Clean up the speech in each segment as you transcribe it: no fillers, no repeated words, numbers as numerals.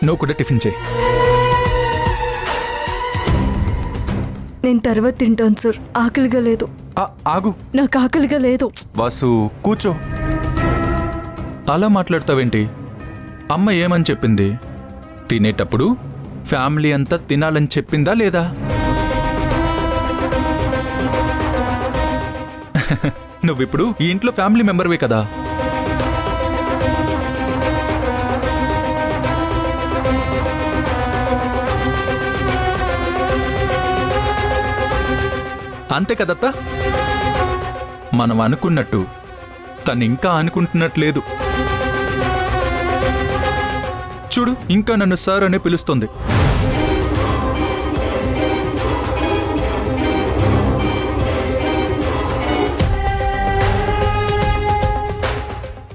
నువ్వు కూడా టిఫిన్ చేయి. నేను తర్వాత తింటాను సార్, ఆకలిగా లేదు. ఆగు, నాకు ఆకలిగా లేదు. వాసు కూర్చో. అలా మాట్లాడతావేంటి? అమ్మ ఏమని చెప్పింది? తినేటప్పుడు ఫ్యామిలీ అంతా తినాలని చెప్పిందా లేదా? నువ్విప్పుడు ఈ ఇంట్లో ఫ్యామిలీ మెంబర్వే కదా. అంతే కదత్తా? మనం అనుకున్నట్టు తను ఇంకా అనుకుంటున్నట్లేదు. చూడు, ఇంకా నన్ను సార్ అనే పిలుస్తుంది.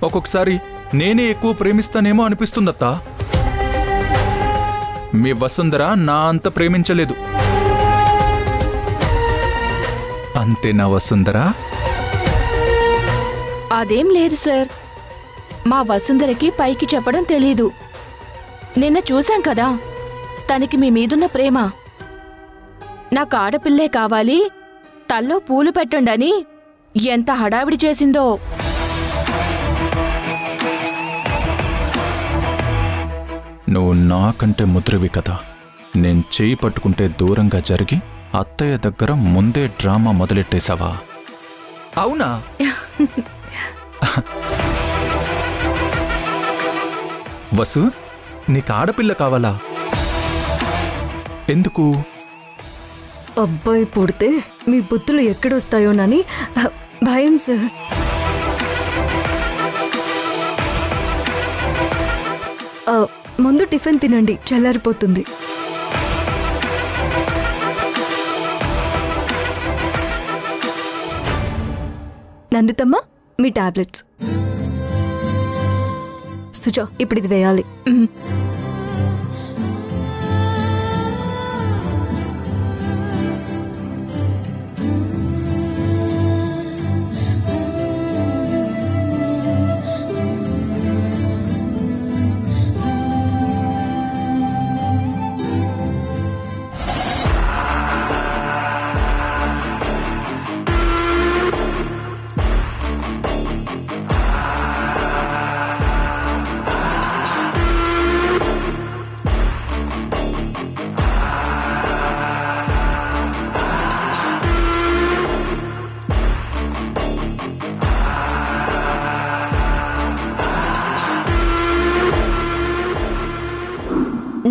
ఒక్కొక్కసారి నేనే ఎక్కువ ప్రేమిస్తానేమో అనిపిస్తుందత్తా. మీ వసుంధర నా అంత ప్రేమించలేదు. అంతేనా వసుంధర? అదేం లేదు సార్, మా వసుంధరకి పైకి చెప్పడం తెలీదు. నిన్న చూశాం కదా తనకి మీ మీదున్న ప్రేమ. నాకు ఆడపిల్లే కావాలి, తల్లో పూలు పెట్టండని ఎంత హడావిడి చేసిందో. నువ్వు నాకంటే ముద్రవి కదా. నేను చేయి పట్టుకుంటే దూరంగా జరిగి అత్తయ్య దగ్గర ముందే డ్రామా మొదలెట్టేశావా? అవునా? వసు, నీకు ఆడపిల్ల కావాలా? ఎందుకు? అబ్బాయి పుడితే మీ బుద్ధులు ఎక్కడొస్తాయోనని భయం సార్. ముందు టిఫిన్ తినండి, చల్లారిపోతుంది. నందితమ్మ, మీ టాబ్లెట్స్. సుజా, ఇప్పుడు ఇది వేయాలి.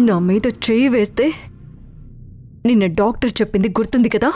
నా మీద చెయ్యి వేస్తే నిన్న డాక్టర్ చెప్పింది గుర్తుంది కదా?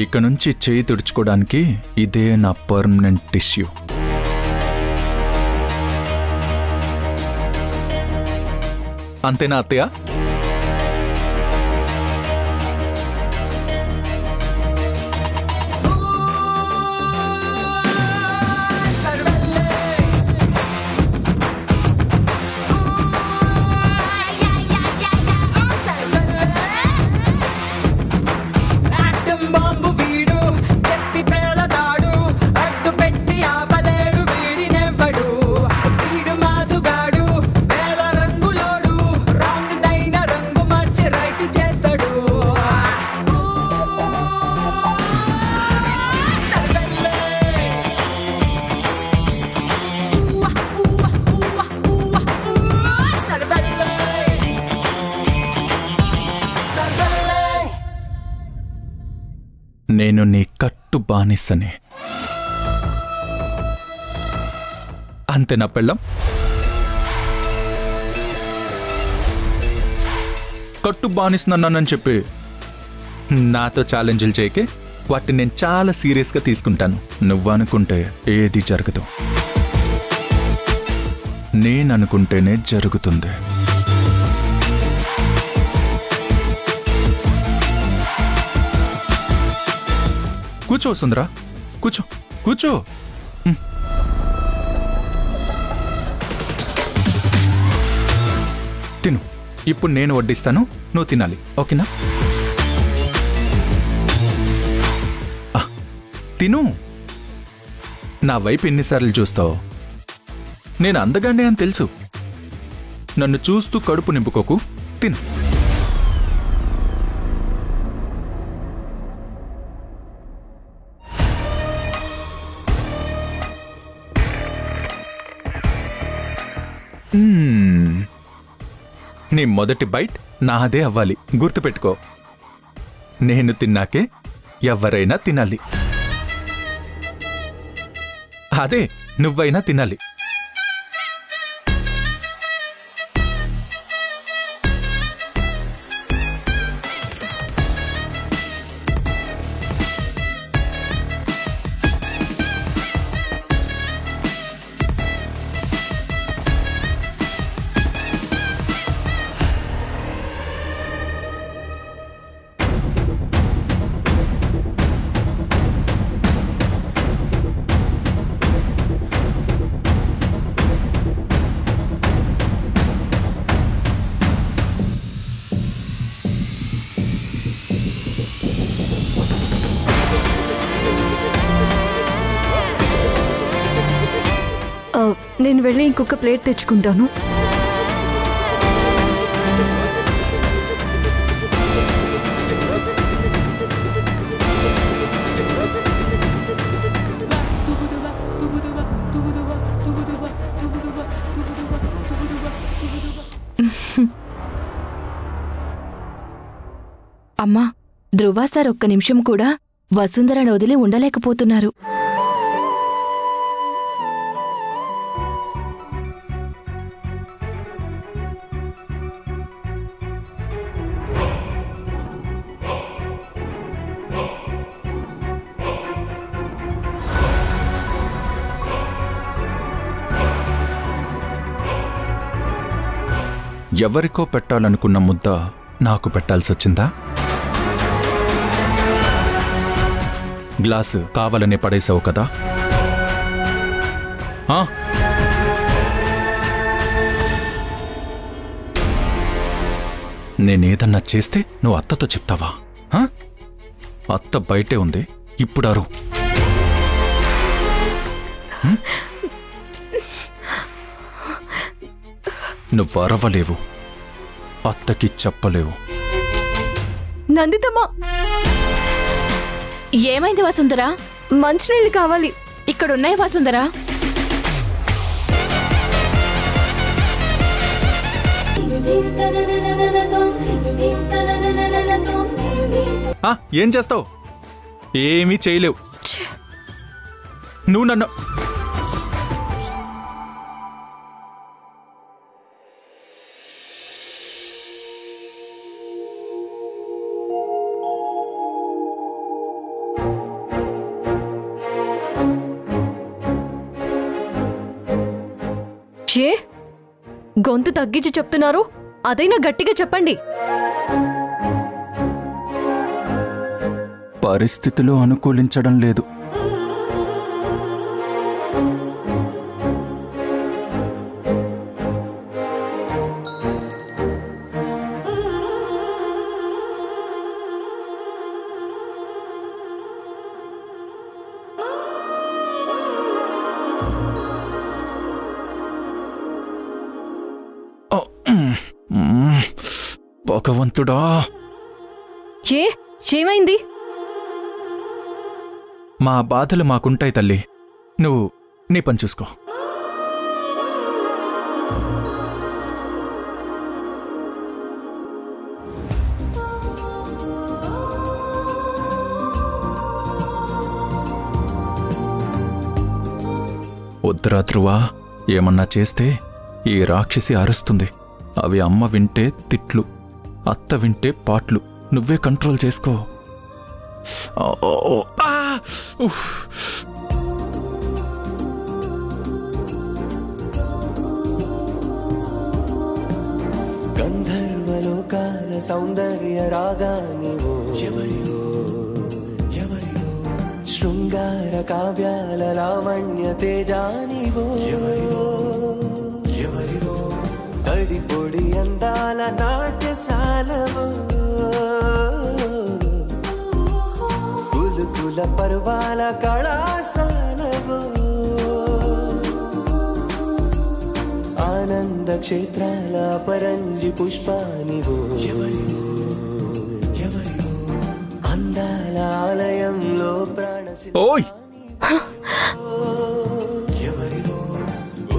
ఇక నుంచి చేయి తుడుచుకోవడానికి ఇదే నా పర్మనెంట్ టిష్యూ. అంతేనా అత్తయ్య? నేను నీ కట్టు బానిసనే. అంతేనా పెళ్ళం? కట్టు బానిసనన్నానని చెప్పి నాతో ఛాలెంజ్లు చేయకే. వాటిని నేను చాలా సీరియస్గా తీసుకుంటాను. నువ్వనుకుంటే ఏది జరగదు, నేననుకుంటేనే జరుగుతుంది. కూర్చో సుందరా, కూర్చో కూర్చో. తిను. ఇప్పుడు నేను వడ్డిస్తాను, నువ్వు తినాలి, ఓకేనా? తిను. నా వైపు ఎన్నిసార్లు చూస్తావు? నేను అందగానే అని తెలుసు. నన్ను చూస్తూ కడుపు నింపుకోకు, తిను. నీ మొదటి బైట్ నాదే అవ్వాలి, గుర్తుపెట్టుకో. నేను తిన్నాకే ఎవరైనా తినాలి. అదే, నువ్వైనా తినాలి. నేను వెళ్ళి ఇంకొక ప్లేట్ తెచ్చుకుంటాను. అమ్మా, ధ్రువ సార్ ఒక్క నిమిషం కూడా వసుంధరను వదిలి ఉండలేకపోతున్నారు. ఎవరికో పెట్టాలనుకున్న ముద్ద నాకు పెట్టాల్సొచ్చిందా? గ్లాసు కావాలనే పడేసావు కదా? నేనేదన్నా చేస్తే నువ్వు అత్తతో చెప్తావా? అత్త బయటే ఉంది, ఇప్పుడు అరు. నువ్వు అరవలేవు, అత్తకి చెప్పలేవు. నందితమ్మా, ఏమైంది వసుంధరా? మంచినీళ్ళు కావాలి. ఇక్కడున్నాయి వసుంధరా. ఏం చేస్తావు? ఏమీ చేయలేవు. నువ్వు నన్ను గొంతు తగ్గించి చెప్తున్నారు, అదైనా గట్టిగా చెప్పండి. పరిస్థితులు అనుకూలించడం లేదు. భగవంతుడా, ఏమైంది? మా బాధలు మాకుంటాయి తల్లి, నువ్వు నీ పని చూసుకో. వద్దురా ధ్రువా, ఏమన్నా చేస్తే ఈ రాక్షసి అరుస్తుంది. అవి అమ్మ వింటే తిట్లు, అత్త వింటే పాట్లు. నువ్వే కంట్రోల్ చేసుకో. గంధర్వలోకాల సౌందర్య రాగానివో ఎవరివో ఎవరివో శృంగార కావ్యాల లావణ్య తేజానివో ఎవరివో ఎవరివో అడి పొడి అందాల నాట్యశాలవో కులుకుల పర్వాల కళాశాలవో ఆనంద క్షేత్రాల పరంజి పుష్పానివో ఎవరివో ఎవరివో అందాల ఆలయంలో ప్రాణశిల ఓయ్ ఎవరివో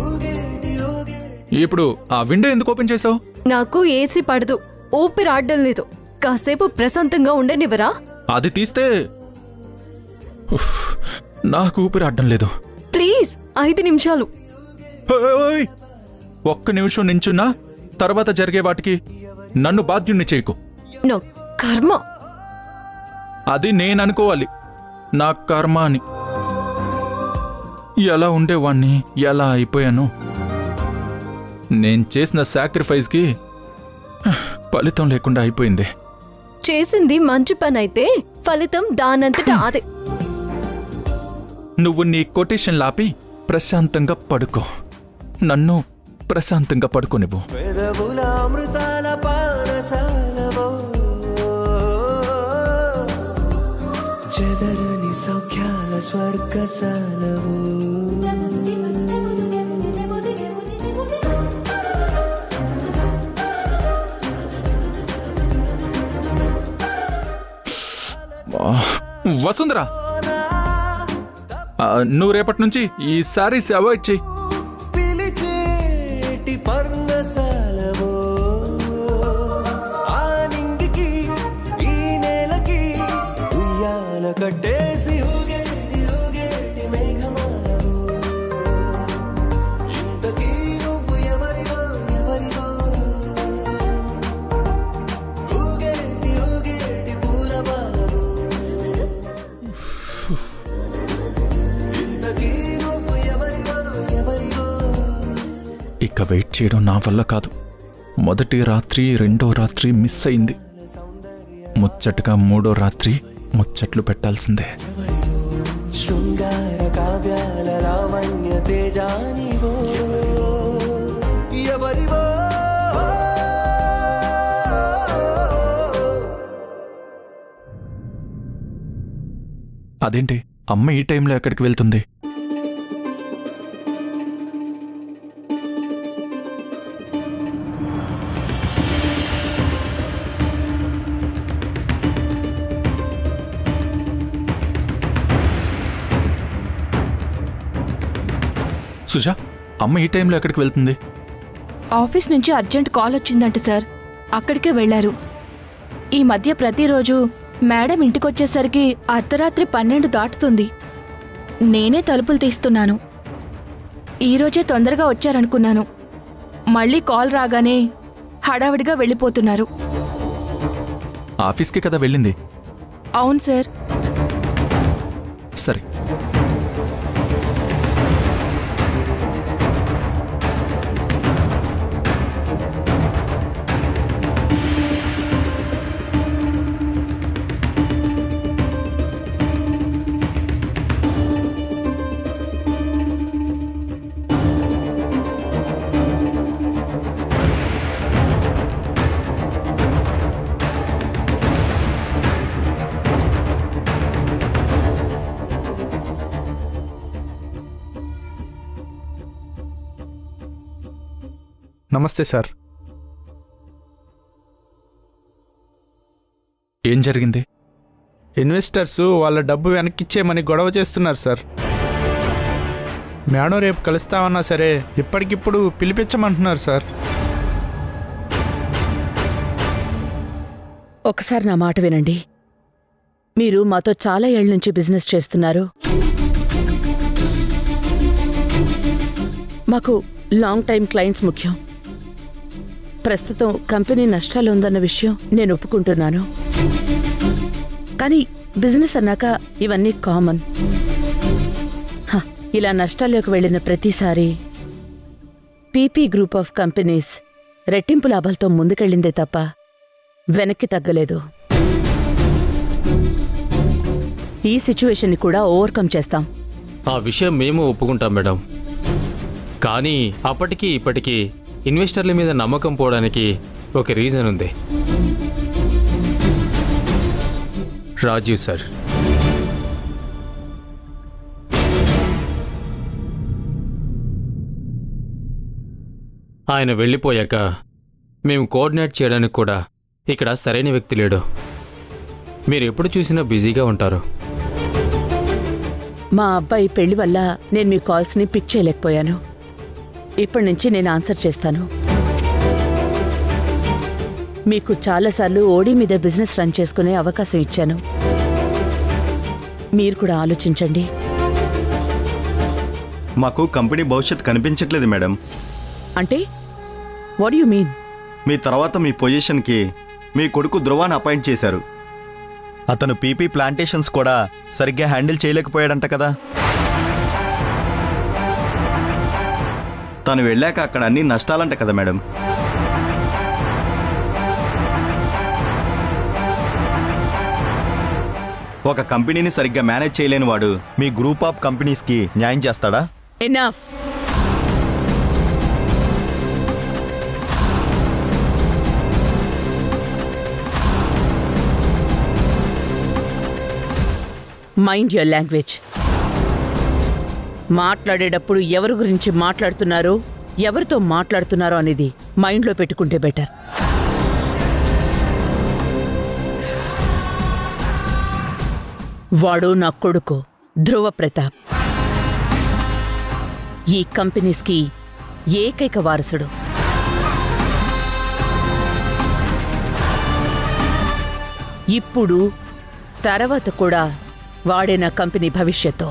ఊగేటి ఊగేటి ఇప్పుడు ఆ విండో ఎందుకు ఓపెన్ చేసావు? నాకు ఏసీ పడదు, ఊపిరి ఆడడం లేదు. కాసేపు ప్రశాంతంగా ఉండనివరా? అది తీస్తే ఉఫ్, నాకు ఊపిరి ఆడడం లేదు. ప్లీజ్ 5 నిమిషాలు. ఓయ్, ఒక్క నిమిషం నించున్నా తర్వాత జరిగే వాటికి నన్ను బాధ్యుణ్ణి చేయకు. నా కర్మ. అది నేననుకోవాలి నా కర్మ అని. ఎలా ఉండేవాణ్ణి, ఎలా అయిపోయాను. నేను చేసిన సాక్రిఫైస్కి ఫలితం లేకుండా అయిపోయింది. చేసింది మంచి పని అయితే ఫలితం దానంతటా అదే. నువ్వు నీ కొటేషన్ లాపి ప్రశాంతంగా పడుకో. నన్ను ప్రశాంతంగా పడుకోనివ్వు. పెదవుల అమృతాల పానశాలవో చెదరని సౌఖ్యాల స్వర్గశాలవో వసుంధరా, నువ్వు రేపటి నుంచి ఈ శారీస్ అవాయిడ్ చెయ్యి. పిలిచేటి పర్ణశాలవో ఆ నింగికి ఈ నేలకి ఉయ్యాల కట్టేసి ఊగేటి ఊగేటి మేఘమాలవో ఇంతకీ నువ్వు ఎవరివో ఎవరివో ఊగేటి ఊగేటి పూలమాలవో ఇంతకీ నువ్వు ఎవరివో ఎవరివో ఇక వెయిట్ చేయడం నా వల్ల కాదు. మొదటి రాత్రి, రెండో రాత్రి మిస్ అయింది. ముచ్చటగా మూడో రాత్రి ముచ్చట్లు పెట్టాల్సిందే. శృంగార కావ్యాల లావణ్య తేజానివో ఎవరివో అదేంటి అమ్మ ఈ టైంలో ఎక్కడికి వెళ్తుంది? సుజా, అమ్మ ఈ టైంలో ఎక్కడికి వెళ్తుంది? ఆఫీస్ నుంచి అర్జెంట్ కాల్ వచ్చిందంట సార్, అక్కడికే వెళ్లారు. ఈ మధ్య ప్రతిరోజు మేడం ఇంటికొచ్చేసరికి అర్ధరాత్రి 12 దాటుతుంది. నేనే తలుపులు తీస్తున్నాను. ఈరోజే తొందరగా వచ్చారనుకున్నాను. మళ్ళీ కాల్ రాగానే హడావిడిగా వెళ్ళిపోతున్నారు. ఆఫీస్కి కదా వెళ్ళింది. అవును సార్. సరే, నమస్తే సార్. ఏం జరిగింది? ఇన్వెస్టర్స్ వాళ్ళ డబ్బు వెనక్కిచ్చేయమని గొడవ చేస్తున్నారు సార్. మేడం రేపు కలుస్తామన్నా సరే ఇప్పటికిప్పుడు పిలిపించమంటున్నారు సార్. ఒకసారి నా మాట వినండి. మీరు మాతో చాలా ఏళ్ల నుంచి బిజినెస్ చేస్తున్నారు. మాకు లాంగ్ టైం క్లయింట్స్ ముఖ్యం. ప్రస్తుతం కంపెనీ నష్టాలు ఉందన్న విషయం నేను ఒప్పుకుంటున్నాను. కానీ బిజినెస్ అన్నాక ఇవన్నీ కామన్. ఇలా నష్టాల్లోకి వెళ్ళిన ప్రతిసారి పీపీ గ్రూప్ ఆఫ్ కంపెనీస్ రెట్టింపు లాభాలతో ముందుకెళ్ళిందే తప్ప వెనక్కి తగ్గలేదు. ఈ సిచ్యువేషన్ని కూడా ఓవర్కమ్ చేస్తాం. ఆ విషయం మేము ఒప్పుకుంటాం మేడం. కానీ అప్పటికి ఇప్పటికీ ఇన్వెస్టర్ల మీద నమ్మకం పోవడానికి ఒక రీజన్ ఉంది. రాజీవ్ సార్. ఆయన వెళ్ళిపోయాక మేము కోఆర్డినేట్ చేయడానికి కూడా ఇక్కడ సరైన వ్యక్తి లేడు. మీరు ఎప్పుడు చూసినా బిజీగా ఉంటారు. మా అబ్బాయి పెళ్లి వల్ల నేను మీ కాల్స్ని పిక్ చేయలేకపోయాను. ఇప్పటి నుంచి నేను ఆన్సర్ చేస్తాను. మీకు చాలాసార్లు ఓడి మీద బిజినెస్ రన్ చేసుకునే అవకాశం ఇచ్చాను. మీరు కూడా ఆలోచించండి. మాకు కంపెనీ భవిష్యత్తు కనిపించట్లేదు మేడం. అంటే వాట్ యు మీన్? మీ తర్వాత మీ పొజిషన్కి మీ కొడుకు ధ్రువాన్ని అపాయింట్ చేశారు. అతను పీపీ ప్లాంటేషన్స్ కూడా సరిగ్గా హ్యాండిల్ చేయలేకపోయాడంట కదా. తను వెళ్ళాక అక్కడ అన్ని నష్టాలంట కదా మేడం. ఒక కంపెనీని సరిగ్గా మేనేజ్ చేయలేని వాడు మీ గ్రూప్ ఆఫ్ కంపెనీస్కి న్యాయం చేస్తాడా? ఎనఫ్. Mind your language. మాట్లాడేటప్పుడు ఎవరి గురించి మాట్లాడుతున్నారో ఎవరితో మాట్లాడుతున్నారో అనేది మైండ్లో పెట్టుకుంటే బెటర్. వాడు నా కొడుకు ధ్రువ ప్రతాప్. ఈ కంపెనీస్కి ఏకైక వారసుడు. ఇప్పుడు తర్వాత కూడా వాడే నా కంపెనీ భవిష్యత్తు.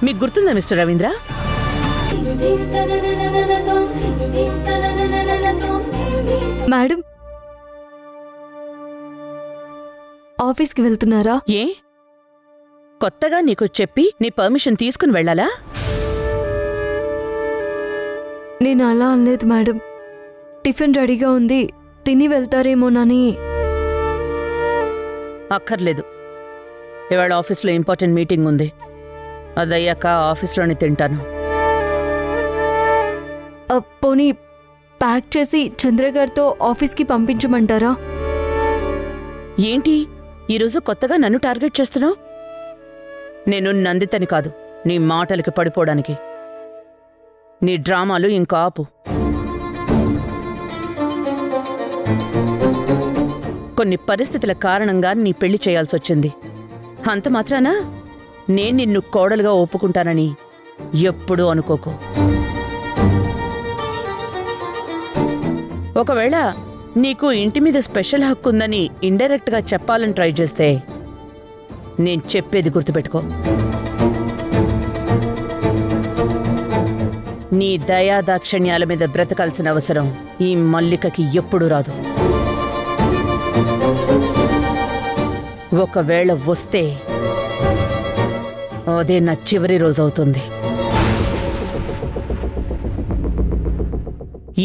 మీకు గుర్తుందా మిస్టర్ రవీంద్ర? మేడం, ఆఫీస్కి వెళ్తున్నారా? ఏ కొత్తగా నీకు చెప్పి నీ పర్మిషన్ తీసుకుని వెళ్ళాలా? నేను అలా అనలేదు మేడం. టిఫిన్ రెడీగా ఉంది, తిని వెళ్తారేమోనని. అక్కర్లేదు. ఇవాళ ఆఫీస్లో ఇంపార్టెంట్ మీటింగ్ ఉంది. అదయ్యాక ఆఫీస్లోనే తింటాను. పోనీ ప్యాక్ చేసి చంద్రగారితో ఆఫీస్కి పంపించమంటారా? ఏంటి ఈరోజు కొత్తగా నన్ను టార్గెట్ చేస్తున్నావు? నేను నందితని కాదు నీ మాటలకి పడిపోవడానికి. నీ డ్రామాలు ఇంకా ఆపు. కొన్ని పరిస్థితుల కారణంగా నీ పెళ్లి చేయాల్సొచ్చింది. అంత మాత్రాన నేను నిన్ను కోడలుగా ఒప్పుకుంటానని ఎప్పుడూ అనుకోకు. ఒకవేళ నీకు ఇంటి మీద స్పెషల్ హక్కు ఉందని ఇండైరెక్ట్గా చెప్పాలని ట్రై చేస్తే నేను చెప్పేది గుర్తుపెట్టుకో. నీ దయాదాక్షిణ్యాల మీద బ్రతకాల్సిన అవసరం ఈ మల్లికకి ఎప్పుడూ రాదు. ఒకవేళ వస్తే అదే నా చివరి రోజవుతుంది.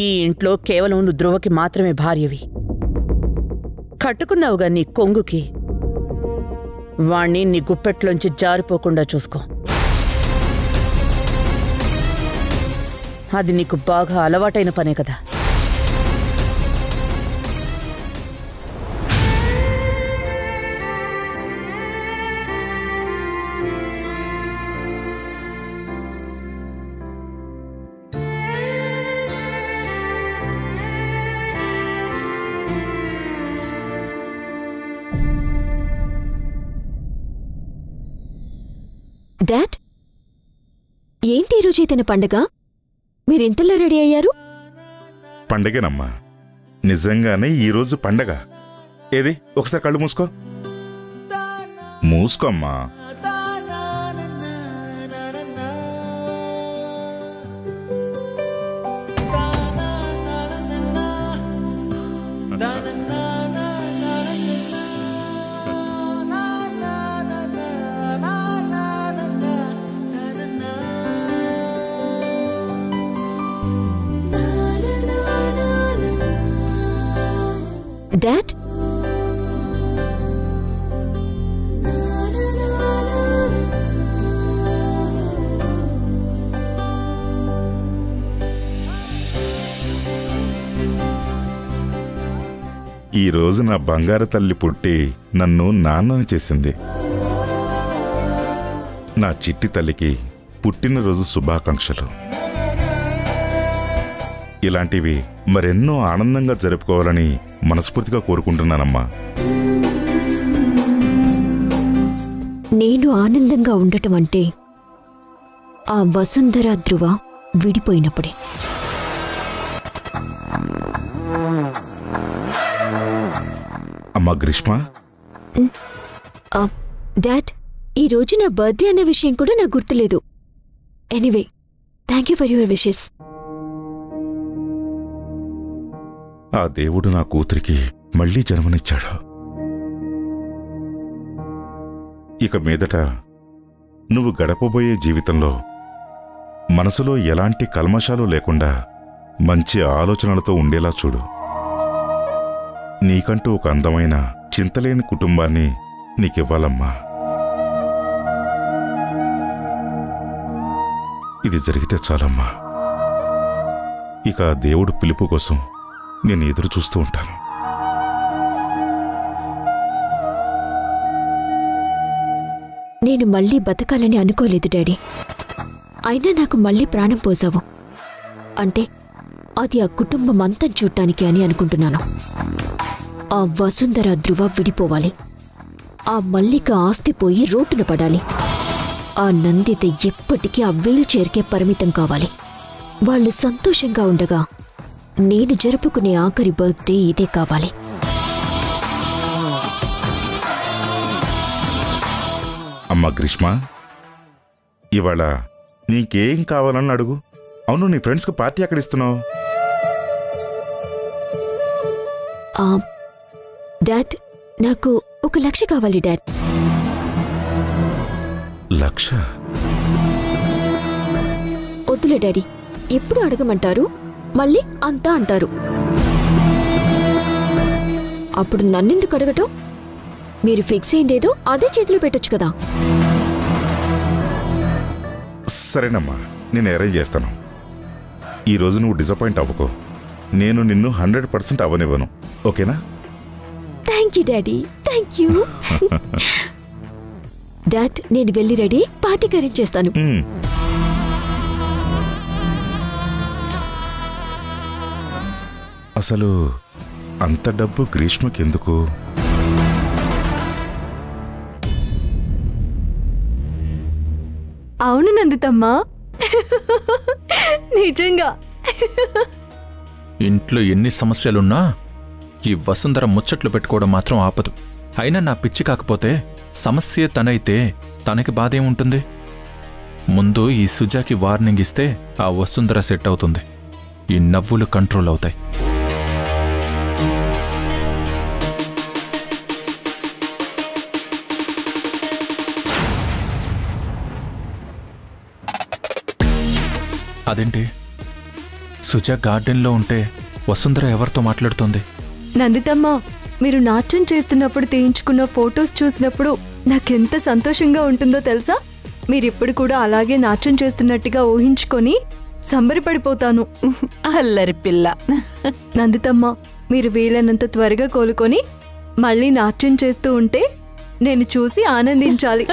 ఈ ఇంట్లో కేవలం నువ్వు ధ్రువకి మాత్రమే భార్యవి. కట్టుకున్నావుగా నీ కొంగుకి. వాణ్ణి నీ గుప్పెట్లోంచి జారిపోకుండా చూసుకో. అది నీకు బాగా అలవాటైన పనే కదా. డాడ్, ఏంటి ఈరోజు ఇతని పండగ? మీరింతలా రెడీ అయ్యారు? పండగేనమ్మా, నిజంగానే ఈరోజు పండగ. ఏది ఒకసారి కళ్ళు మూసుకో. మూసుకోమ్మా. డాడ్, ఈ రోజు నా బంగారు తల్లి పుట్టి నన్ను నాన్నని చేసింది. నా చిట్టి తల్లికి పుట్టినరోజు శుభాకాంక్షలు. ఇలాంటివి మరెన్నో ఆనందంగా జరుపుకోవాలని మనస్ఫూర్తిగా కోరుకుంటున్నానమ్మా. నేను ఆనందంగా ఉండటం అంటే ఆ వసుంధర ధ్రువ విడిపోయినప్పుడే. అమ్మా గ్రీష్మ, డాడ్, ఈ రోజు నా బర్త్డే అనే విషయం కూడా నాకు గుర్తులేదు. Anyway, thank you for your wishes. ఆ దేవుడు నా కూతురికి మళ్లీ జన్మనిచ్చాడు. ఇక మీదట నువ్వు గడపబోయే జీవితంలో మనసులో ఎలాంటి కల్మషాలు లేకుండా మంచి ఆలోచనలతో ఉండేలా చూడు. నీకంటూ ఒక అందమైన చింతలేని కుటుంబాన్ని నీకివ్వాలమ్మా. ఇది జరిగితే చాలమ్మా. ఇక దేవుడు పిలుపు కోసం నేను ఎదురు చూస్తూ ఉంటాను. నేను మళ్ళీ బతకాలని అనుకోలేదు డాడీ. అయినా నాకు మళ్ళీ ప్రాణం పోసావు అంటే అది ఆ కుటుంబం అంతా చూడటానికి అని అనుకుంటున్నాను. ఆ వసుంధర ధ్రువ విడిపోవాలి. ఆ మల్లిక ఆస్తి పోయి రోడ్డున పడాలి. ఆ నందిత ఎప్పటికీ ఆ వీల్ చైర్కే పరిమితం కావాలి. వాళ్ళు సంతోషంగా ఉండగా నేను జరుపుకునే ఆఖరి బర్త్డే ఇదే కావాలి. అమ్మా గ్రీష్మ, ఇవాళ నీకేం కావాలని అడుగు. అవును, నీ ఫ్రెండ్స్కి పార్టీ ఎక్కడ ఇస్తున్నావు? డాడ్, నాకు 1 లక్ష కావాలి డాడ్. 1 లక్ష? వద్దులే డాడీ, ఎప్పుడు అడగమంటారు, మళ్ళీ అంతా అంటారు. అప్పుడు నన్నెందుకు అడగటం? మీరు ఫిక్స్ అయిందేదో అదే చేతిలో పెట్టొచ్చు కదా. సరేనమ్మా, నేను అరేంజ్ చేస్తాను. ఈరోజు నువ్వు డిసప్పాయింట్ అవ్వకో. నేను నిన్ను 100% అవ్వనివ్వను. ఓకేనా? Thank you daddy, thank you. Dad, నేను వెళ్ళి రెడీ పార్టీకి అరేంజ్ చేస్తాను. అసలు అంత డబ్బు గ్రీష్మకెందుకు? అవును నందితమ్మా, నిజంగా. ఇంట్లో ఎన్ని సమస్యలున్నా ఈ వసుంధర ముచ్చట్లు పెట్టుకోవడం మాత్రం ఆపదు. అయినా నా పిచ్చి కాకపోతే సమస్య తనైతే తనకి బాధేముంటుంది? ముందు ఈ సుజాకి వార్నింగ్ ఇస్తే ఆ వసుంధర సెట్ అవుతుంది. ఈ నవ్వులు కంట్రోల్ అవుతాయి. అదేంటి, సుజా గార్డెన్లో ఉంటే వసుంధర ఎవరితో మాట్లాడుతోంది? నందితమ్మ, మీరు నాట్యం చేస్తున్నప్పుడు తీయించుకున్న ఫొటోస్ చూసినప్పుడు నాకెంత సంతోషంగా ఉంటుందో తెలుసా? మీరిప్పుడు కూడా అలాగే నాట్యం చేస్తున్నట్టుగా ఊహించుకొని సంబరపడిపోతాను. అల్లరి పిల్ల. నందితమ్మ, మీరు వీలైనంత త్వరగా కోలుకొని మళ్ళీ నాట్యం చేస్తూ ఉంటే నేను చూసి ఆనందించాలి.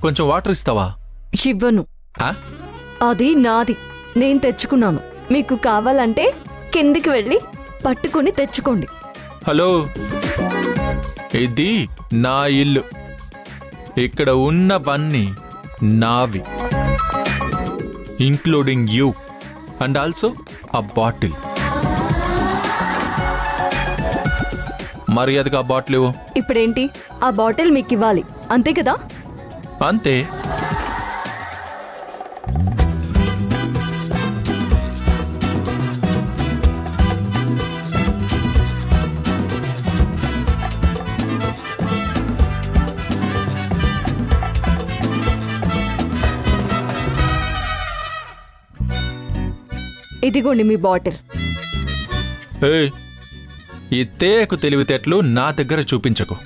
కొంచెం వాటర్ ఇస్తావా? ఇవ్వను. ఆ? అది నాది, నేను తెచ్చుకున్నాను. మీకు కావాలంటే కిందికి వెళ్ళి పట్టుకుని తెచ్చుకోండి. హలో, ఇది నా ఇల్లు. ఇక్కడ ఉన్నవన్నీ నావి, ఇంక్లూడింగ్ యూ అండ్ ఆల్సో ఆ బాటిల్. మర్యాదగా ఆ బాటిల్ ఇవ్వు. ఇప్పుడేంటి? ఆ బాటిల్ మీకు ఇవ్వాలి, అంతే కదా? అంతే. ఇదిగోండి మీ బాటిల్. ఏయ్, ఈ తేకు తెలివితేటలు నా దగ్గర చూపించకు.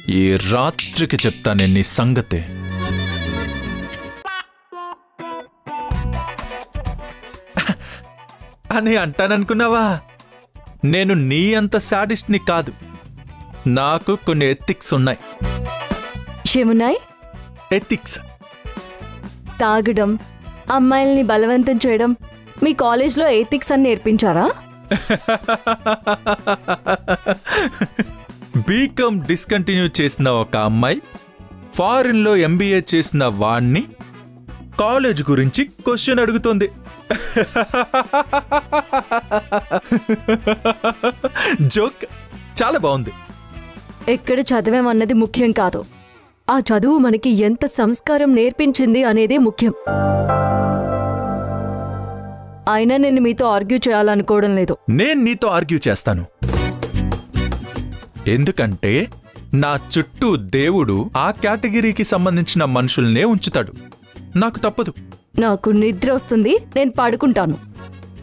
ఈ రాత్రికి చెప్తానే నీ సంగతే. అని అంటాననుకున్నావా? నేను నీ అంత సాడిస్ట్ని కాదు. నాకు కొన్ని ఎథిక్స్ ఉన్నాయి. ఏమున్నాయి? ఎథిక్స్. తాగడం, అమ్మాయిల్ని బలవంతం చేయడం. మీ కాలేజ్లో ఎథిక్స్ అని నేర్పించారా? బీకామ్ డిస్కంటిన్యూ చేసిన ఒక అమ్మాయి ఫారిన్లో ఎంబీఏ చేసిన వాణ్ణి కాలేజ్ గురించి క్వశ్చన్ అడుగుతోంది. జోక్ చాలా బాగుంది. ఎక్కడ చదివామన్నది ముఖ్యం కాదు, ఆ చదువు మనకి ఎంత సంస్కారం నేర్పించింది అనేదే ముఖ్యం. అయినా నేను మీతో ఆర్గ్యూ చేయాలనుకోవడం లేదు. నేను నీతో ఆర్గ్యూ చేస్తాను. ఎందుకంటే నా చుట్టూ దేవుడు ఆ కేటగిరీకి సంబంధించిన మనుషుల్నే ఉంచుతాడు. నాకు తప్పదు. నాకు నిద్ర వస్తుంది, నేను పడుకుంటాను.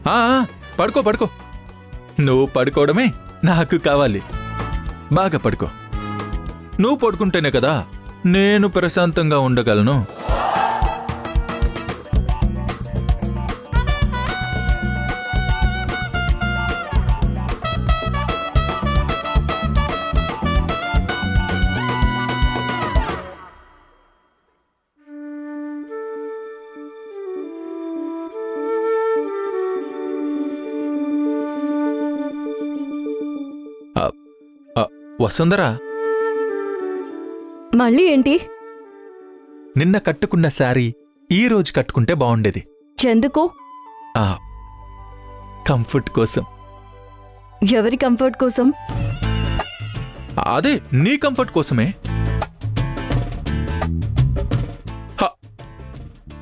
ఆ, పడుకో పడుకో. నువ్వు పడుకోవడమే నాకు కావాలి. బాగా పడుకో. నువ్వు పడుకుంటేనే కదా నేను ప్రశాంతంగా ఉండగలను. వసుంధరా, మళ్ళీ ఏంటి? నిన్న కట్టుకున్న శారీ ఈ రోజు కట్టుకుంటే బాగుండేది. ఎందుకు? కంఫర్ట్ కోసం. ఎవరి కంఫర్ట్ కోసం? అదే నీ కంఫర్ట్ కోసమే.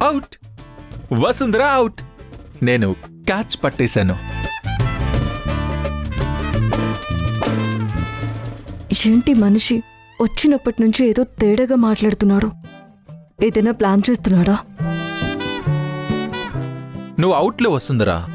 అవుట్ వసుంధరా, అవుట్. నేను క్యాచ్ పట్టేశాను. ఏంటి మనిషి వచ్చినప్పటి నుంచి ఏదో తేడాగా మాట్లాడుతున్నాడు? ఏదైనా ప్లాన్ చేస్తున్నాడా? నువ్వు అవుట్లో వసుంధరా.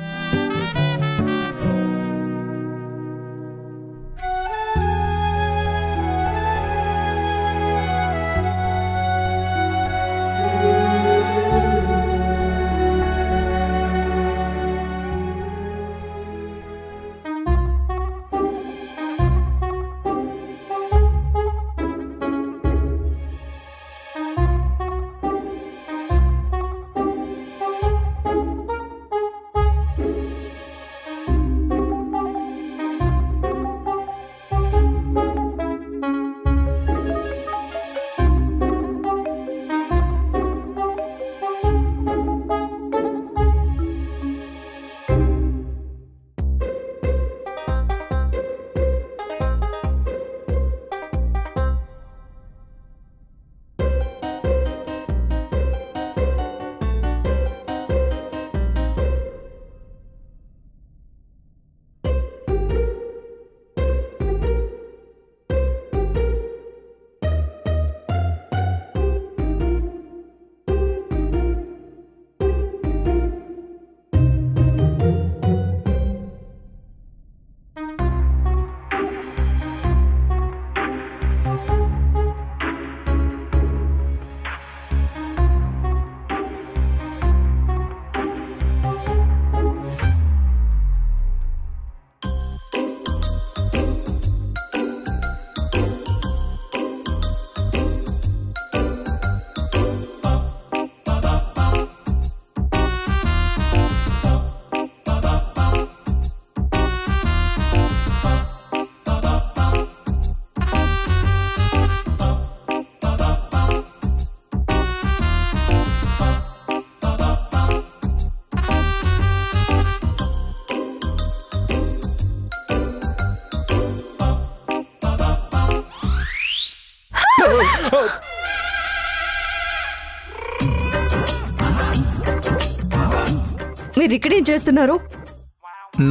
మీరు ఇక్కడేం చేస్తున్నారు?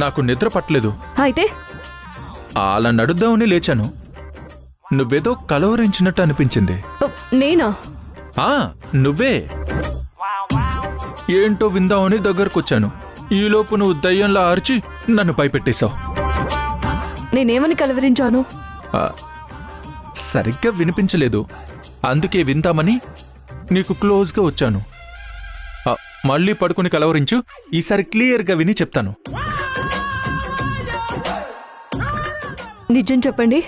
నాకు నిద్ర పట్టలేదు. అయితే అలా నడుద్దామని లేచాను. నువ్వేదో కలవరించినట్టు అనిపించింది. నేనా? నువ్వే. ఏంటో విందామని దగ్గరకొచ్చాను. ఈలోపు నువ్వు దయ్యంలా అరిచి నన్ను భయపెట్టేశావు. నేనేమని కలవరించాను? సరిగ్గా వినిపించలేదు. అందుకే విందామని నీకు క్లోజ్గా వచ్చాను. మళ్ళీ పడుకుని కలవరించు. ఈసారి క్లియర్గా విని చెప్తాను. నిజం చెప్పండి,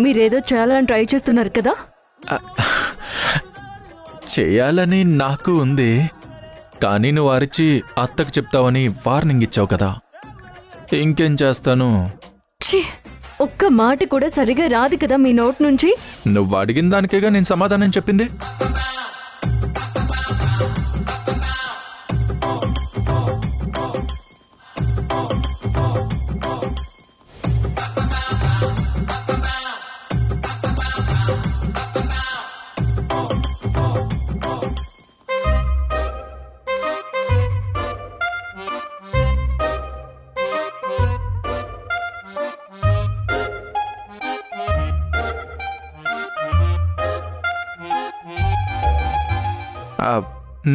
మీరేదో చేయాలని ట్రై చేస్తున్నారు కదా? చేయాలని నాకు ఉంది, కానీ నువ్వు అరిచి అత్తకు చెప్తావని వార్నింగ్ ఇచ్చావు కదా. ఇంకేం చేస్తాను? ఒక్క మాట కూడా సరిగా రాదు కదా మీ నోట్ నుంచి. నువ్వు అడిగిన దానికేగా నేను సమాధానం చెప్పింది.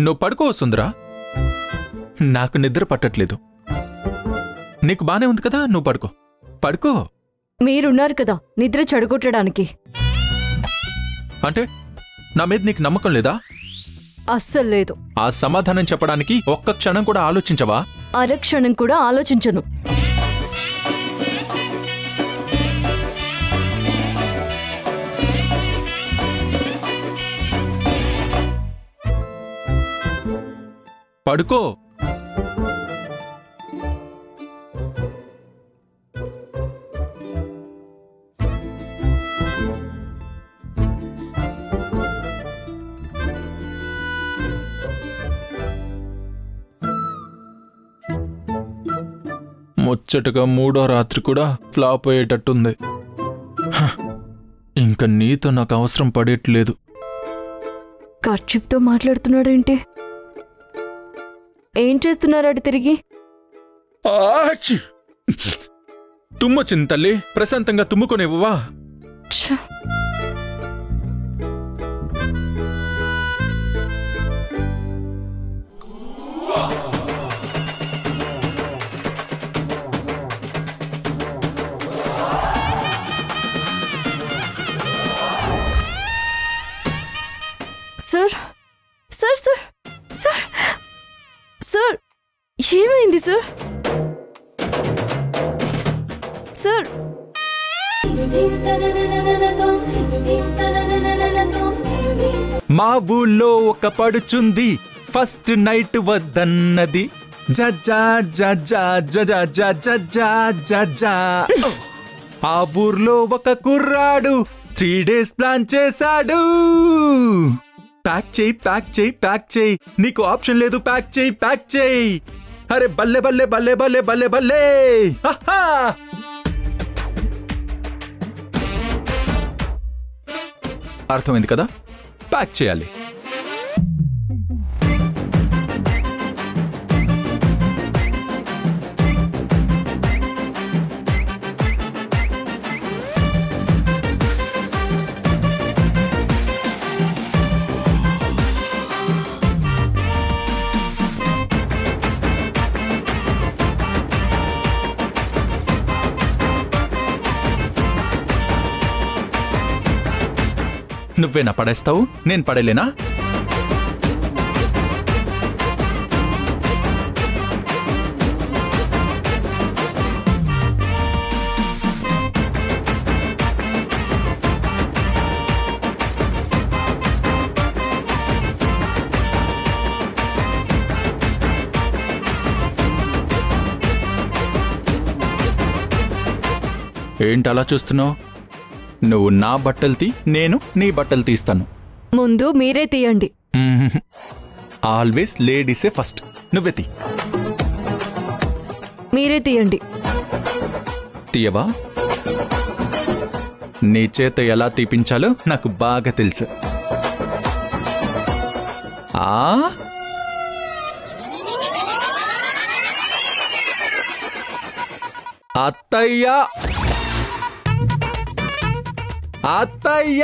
నువ్వు పడుకో సుందరా. నాకు నిద్ర పట్టట్లేదు. నీకు బానే ఉంది కదా, నువ్వు పడుకో. పడుకో. మీరున్నారు కదా నిద్ర చెడగొట్టడానికి. అంటే నా మీద నీకు నమ్మకం లేదా? అస్సలు లేదు. ఆ సమాధానం చెప్పడానికి ఒక్క క్షణం కూడా ఆలోచించవా? అరక్షణం కూడా ఆలోచించను. పడుకో. ముచ్చటగా మూడో రాత్రి కూడా ఫ్లాప్ అయ్యేటట్టుంది. ఇంకా నీతో నాకు అవసరం పడేట్లేదు. కర్చీఫ్తో మాట్లాడుతున్నాడేంటి? ఏం చేస్తున్నాడు తిరిగి? తుమ్మొచ్చింది తల్లి, ప్రశాంతంగా తుమ్ముకొనివ్వవా? Sir sir sir sir sir ఏమైంది సార్? సార్ మా ఊళ్ళో ఒక పడుచుంది, ఫస్ట్ నైట్ వద్దన్నది. జజా జజా జజా జజా జజా. ఆ ఊర్లో ఒక కుర్రాడు 3 days ప్లాన్ చేశాడు. ప్యాక్ చేయి ప్యాక్ చేయి ప్యాక్ చేయి, నీకు ఆప్షన్ లేదు, ప్యాక్ చేయి ప్యాక్ చేయి. అరే బల్లే బల్లే బల్లే బల్లే బల్లే బల్లే. అర్థమైంది కదా? ప్యాక్ చేయాలి. నువ్వేనా పడేస్తావు? నేను పడేలేనా? ఏంటలా చూస్తున్నావు? నువ్వు నా బట్టలు తీ, నేను నీ బట్టలు తీస్తాను. ముందు మీరే తీయండి. ఆల్వేస్ లేడీసే ఫస్ట్. నువ్వే తీ. మీరే తీయండి. తీయవా? నీ చేత ఎలా తీపించాలో నాకు బాగా తెలుసు. అత్తయ్య అత్తయ్య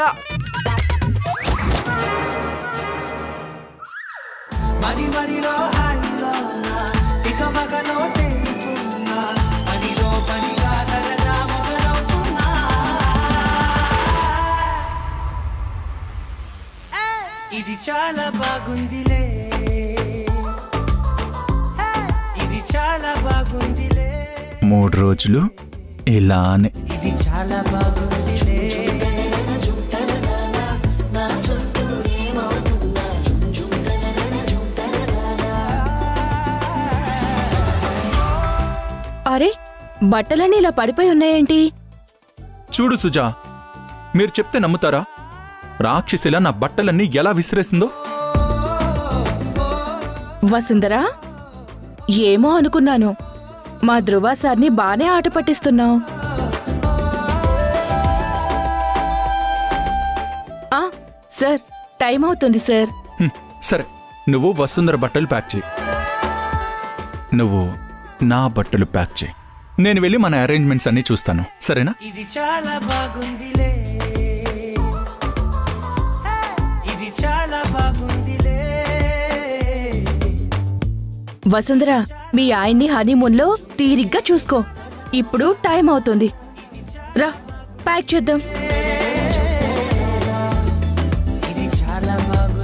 ఇది చాలా బాగుందిలే, ఇది చాలా బాగుందిలే, 3 రోజులు ఇలానే. ఇది చాలా బాగుందిలే. అరే, బట్టలన్నీ ఇలా పడిపోయి ఉన్నాయేంటి? చూడు సుజా, మీరు చెప్తే నమ్ముతారా? రాక్షసిలా నా బట్టలన్నీ ఎలా విసిరేసిందో. వసుంధరా, ఏమో అనుకున్నాను. మా ధృవ సార్ని బానే ఆట పట్టిస్తున్నావు. సార్, టైం అవుతుంది సార్. సరే, నువ్వు వసుంధర బట్టలు ప్యాక్ చేయి, నువ్వు నా బట్టలు ప్యాక్ చేయి. నేను వెళ్ళి మన అరేంజ్మెంట్స్ అన్నీ చూస్తాను, సరేనా? ఇది చాలా బాగుందిలే, ఇది చాలా బాగుందిలే. వసుంధరా, మీ ఆయన్ని హనీమూన్లో తీరిగ్గా చూసుకో. ఇప్పుడు టైం అవుతుంది. రా, ప్యాక్ చేద్దాం. ఇది చాలా బాగుందిలే.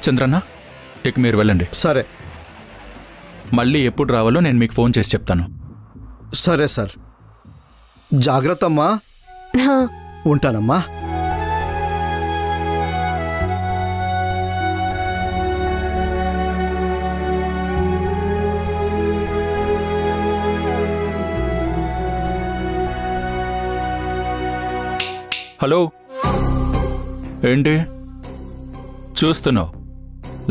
చంద్రన్న, ఇక మీరు వెళ్ళండి. సరే. మళ్ళీ ఎప్పుడు రావాలో నేను మీకు ఫోన్ చేసి చెప్తాను. సరే సార్. జాగ్రత్త అమ్మా. ఉంటానమ్మా. హలో, ఏంటి చూస్తున్నావు?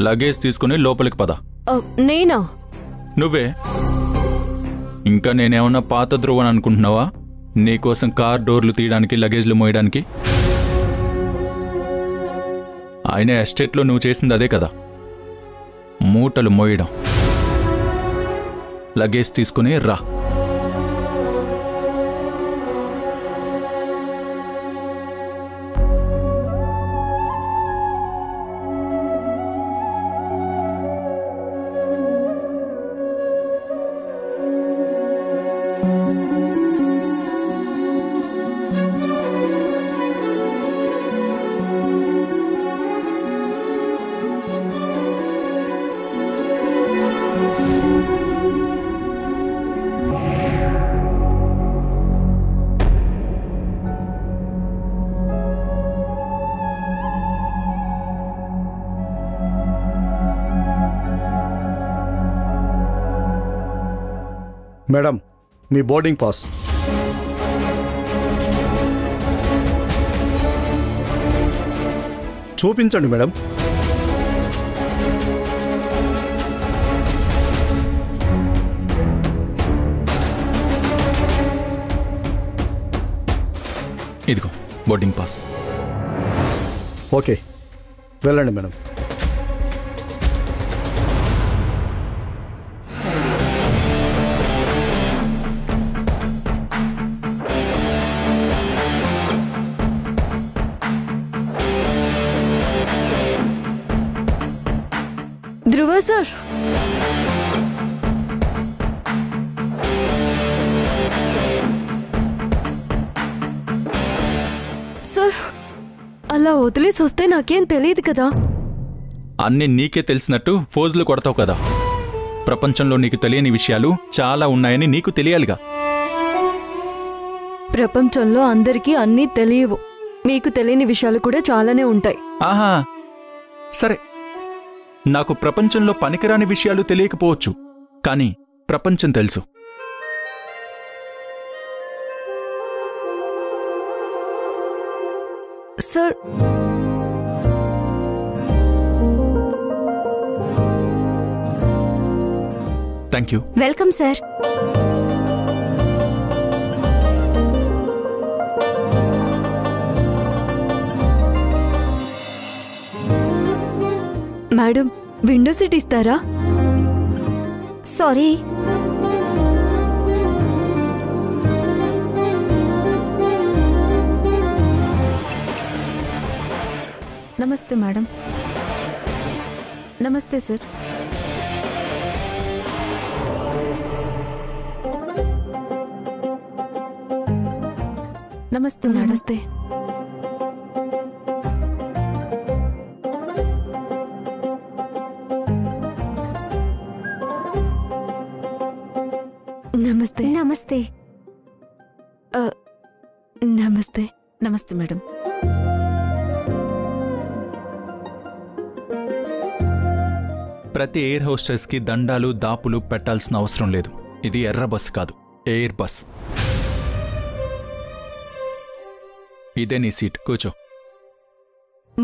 లగేజ్ తీసుకుని లోపలికి పద. నేనా? నువ్వే. ఇంకా నేనేమన్నా పాత ధ్రువని అనుకుంటున్నావా? నీకోసం కార్ డోర్లు తీయడానికి, లగేజ్లు మోయడానికి? ఆయన ఎస్టేట్లో నువ్వు చేసింది అదే కదా, మూటలు మోయడం. లగేజ్ తీసుకుని రా. మేడం, మీ బోర్డింగ్ పాస్. చూపించండి మేడం. ఇదిగో బోర్డింగ్ పాస్. ఓకే, వెళ్ళండి మేడం. ధ్రువ సార్, సార్ అలా వదిలేసి వస్తే నాకేం తెలియదు కదా. అన్నీ నీకే తెలిసినట్టు ఫోజులు కొడతావు కదా. ప్రపంచంలో నీకు తెలియని విషయాలు చాలా ఉన్నాయని నీకు తెలియాలిగా. ప్రపంచంలో అందరికీ అన్నీ తెలియవు. మీకు తెలియని విషయాలు కూడా చాలానే ఉంటాయి. ఆహా, సరే, నాకు ప్రపంచంలో పనికిరాని విషయాలు తెలియకపోవచ్చు, కానీ ప్రపంచం తెలుసు. Sir, thank you. Welcome sir. Madam, window seat ఇస్తారా? సారీ. నమస్తే మేడం. నమస్తే సార్. నమస్తే మేడం. నమస్తే. నమస్తే. నమస్తే. నమస్తే. నమస్తే మేడం. ప్రతి ఎయిర్ హోస్టెస్కి దండాలు దాపులు పెట్టాల్సిన అవసరం లేదు. ఇది ఎర్ర బస్ కాదు, ఎయిర్ బస్. ఇదే నీ సీట్, కూర్చో.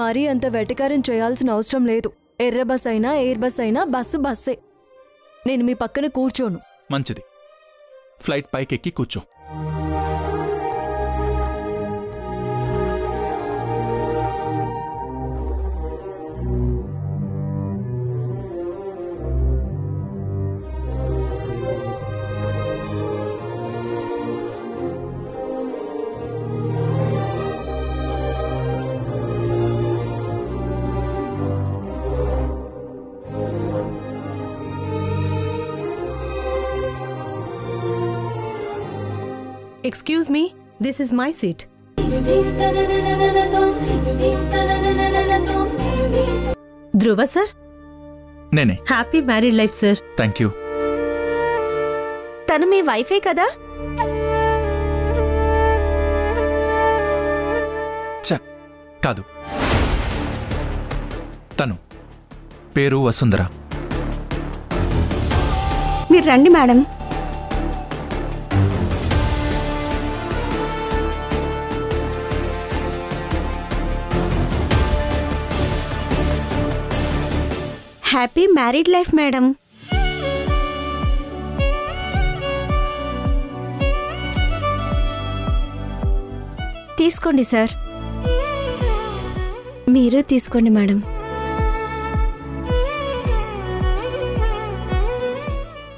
మరీ అంత వెటకారం చేయాల్సిన అవసరం లేదు. ఎర్ర బస్ అయినా ఎయిర్ బస్ అయినా బస్సు బస్సే. నేను మీ పక్కన కూర్చోను. మంచిది, ఫ్లైట్ పైకెక్కి కూర్చో. Excuse me, this is my seat. Dhruva sir, నేనే. Happy married life sir. Thank you. తను మీ వైఫే కదా? కాదు, తను పేరు వసుంధర. మీరు రండి madam. Happy married life madam. తీసుకోండి సార్. మీరు తీసుకోండి మేడం.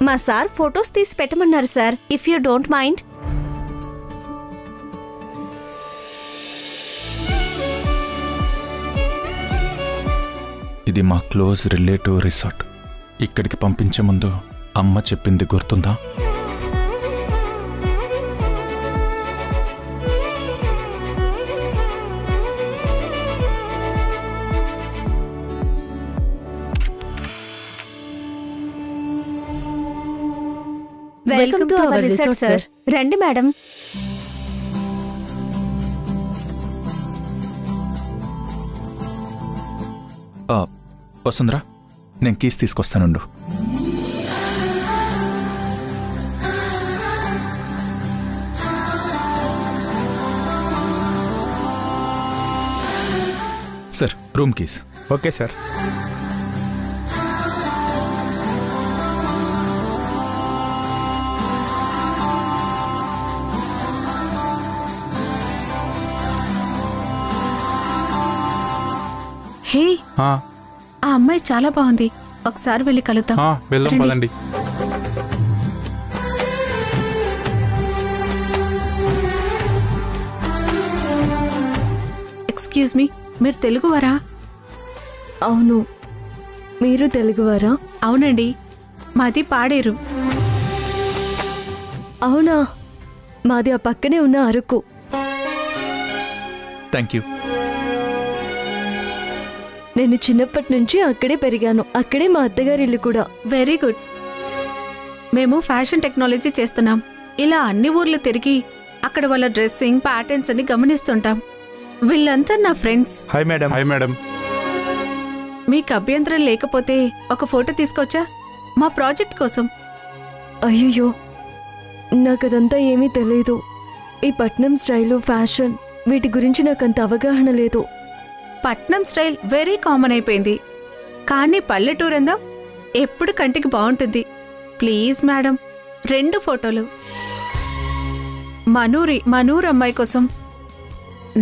మా సార్ ఫొటోస్ తీసి పెట్టమన్నారు sir, if you don't mind. ఇది మా క్లోజ్ రిలేటివ్ రిసార్ట్. ఇక్కడికి పంపించే ముందు అమ్మ చెప్పింది గుర్తుందా? Welcome to our resort sir. రండి మేడం. వసుంధర, నేను కీస్ తీసుకొస్తానుండు. Sir, room keys. Okay sir. Hey, ఆ అమ్మాయి చాలా బాగుంది. ఒకసారి వెళ్ళి కలుద్దాం. వెళ్దాం పదండి. ఎక్స్క్యూజ్ మీ, మీరు తెలుగువారా? అవును. మీరు తెలుగువారా? అవునండి, మాది పాడేరు. అవునా? మాది ఆ పక్కనే ఉన్న అరకు. Thank you. నేను చిన్నప్పటి నుంచి అక్కడే పెరిగాను. అక్కడే మా అత్తగారి ఇల్లు కూడా. Very good. మేము ఫ్యాషన్ టెక్నాలజీ చేస్తున్నాం. ఇలా అన్ని ఊర్లు తిరిగి అక్కడ వాళ్ళ డ్రెస్సింగ్ ప్యాటర్న్స్ అని గమనిస్తుంటాం. వీళ్ళంతా నా friends. Hi madam. Hi madam. మీకు అభ్యంతరం లేకపోతే ఒక ఫోటో తీసుకొచ్చా మా ప్రాజెక్ట్ కోసం. అయ్యయ్యో, నాకదంతా ఏమీ తెలియదు. ఈ పట్నం స్టైలు, ఫ్యాషన్ వీటి గురించి నాకంత అవగాహన లేదు. పట్నం స్టైల్ వెరీ కామన్ అయిపోయింది, కానీ పల్లెటూరు అందం ఎప్పుడు కంటికి బాగుంటుంది. ప్లీజ్ మేడం, 2 ఫోటోలు. మనూరు అమ్మాయి కోసం,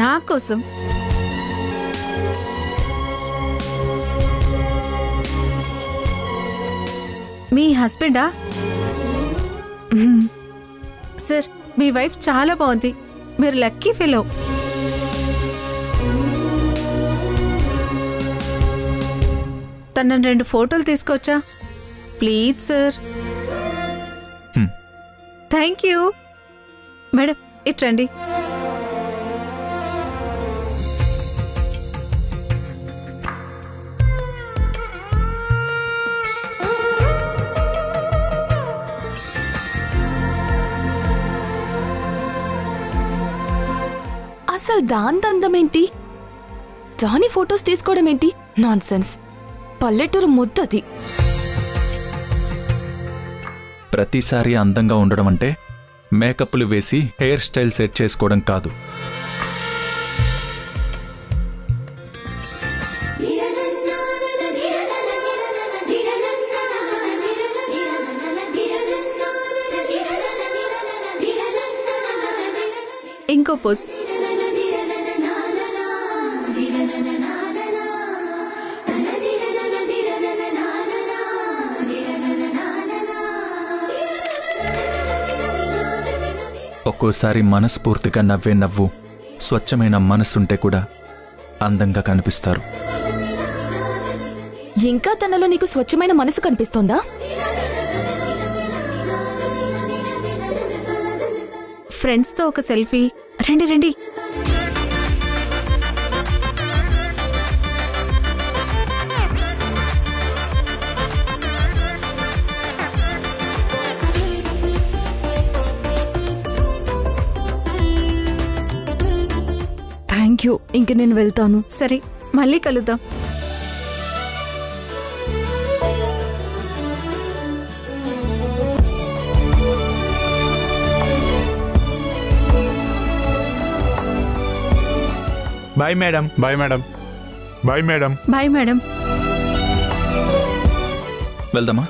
నా కోసం. మీ హస్బెండా? సార్, మీ వైఫ్ చాలా బాగుంది. మీరు లక్కీ ఫెలో. తనని 2 ఫోటోలు తీసుకొచ్చా please sir. Thank you madam. ఇట్రండి. అసలు దాని అందమేంటి, దాని ఫొటోస్ తీసుకోవడం ఏంటి? Nonsense. పల్లెటూరు ముద్దది. ప్రతిసారి అందంగా ఉండడం అంటే మేకప్లు వేసి హెయిర్ స్టైల్ సెట్ చేసుకోవడం కాదు. ఇంకో పోస్. ఒక్కోసారి మనస్ఫూర్తిగా నవ్వే నవ్వు, స్వచ్ఛమైన మనసుంటే కూడా అందంగా కనిపిస్తారు. ఇంకా తనలో నీకు స్వచ్ఛమైన మనసు కనిపిస్తోందా? ఫ్రెండ్స్తో ఒక సెల్ఫీ. రండి రండి. Thank you. ఇంక నేను వెళ్తాను. సరే, మళ్ళీ కలుద్దాం. Bye madam. Bye madam. Bye madam. Bye madam. వెళ్దామా?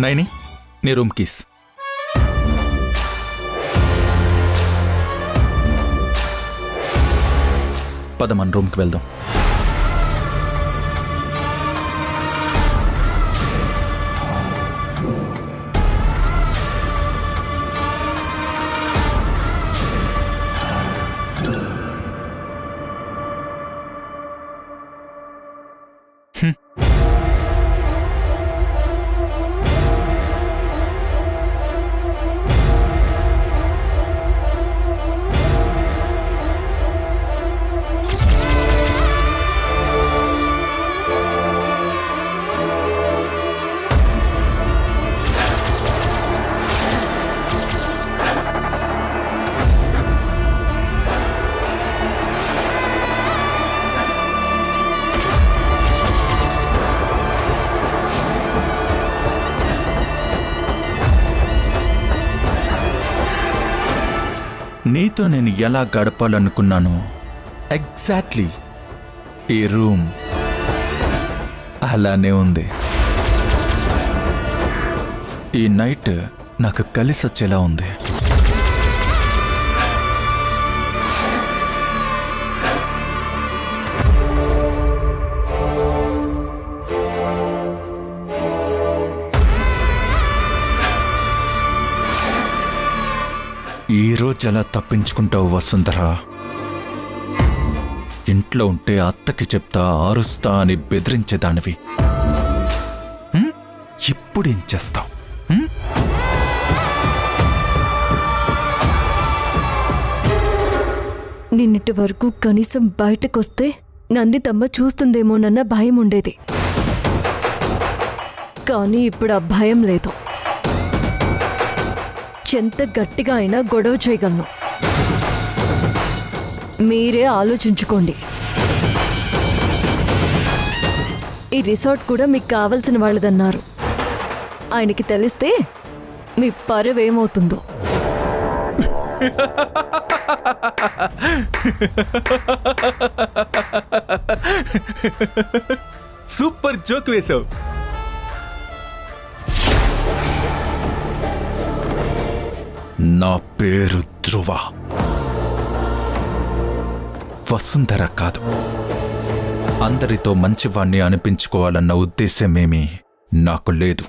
నైని, నీ రూమ్ కీస్. పద, మన రూమ్కి వెళ్దాం. నీతో నేను ఎలా గడపాలనుకున్నానో ఎగ్జాక్ట్లీ ఈ రూమ్ అలానే ఉంది. ఈ నైట్ నాకు కలిసొచ్చేలా ఉంది. ఈరోజు ఎలా తప్పించుకుంటావు వసుంధరా? ఇంట్లో ఉంటే అత్తకి చెప్తా, ఆరుస్తా అని బెదిరించేదానివి. ఇప్పుడేం చేస్తావు? నిన్నటి వరకు కనీసం బయటకొస్తే నందితమ్మ చూస్తుందేమోనన్న భయం ఉండేది. కానీ ఇప్పుడు ఆ భయం లేదు. ఎంత గట్టిగా అయినా గొడవ చేయగలను. మీరే ఆలోచించుకోండి. ఈ రిసార్ట్ కూడా మీకు కావలసిన వాళ్ళదన్నారు. ఆయనకి తెలిస్తే మీ పరువేమవుతుందో. సూపర్ జోక్ వేశావు. నా పేరు ధ్రువ, వసుంధర కాదు. అందరితో మంచివాణ్ణి అనిపించుకోవాలన్న ఉద్దేశమేమీ నాకు లేదు.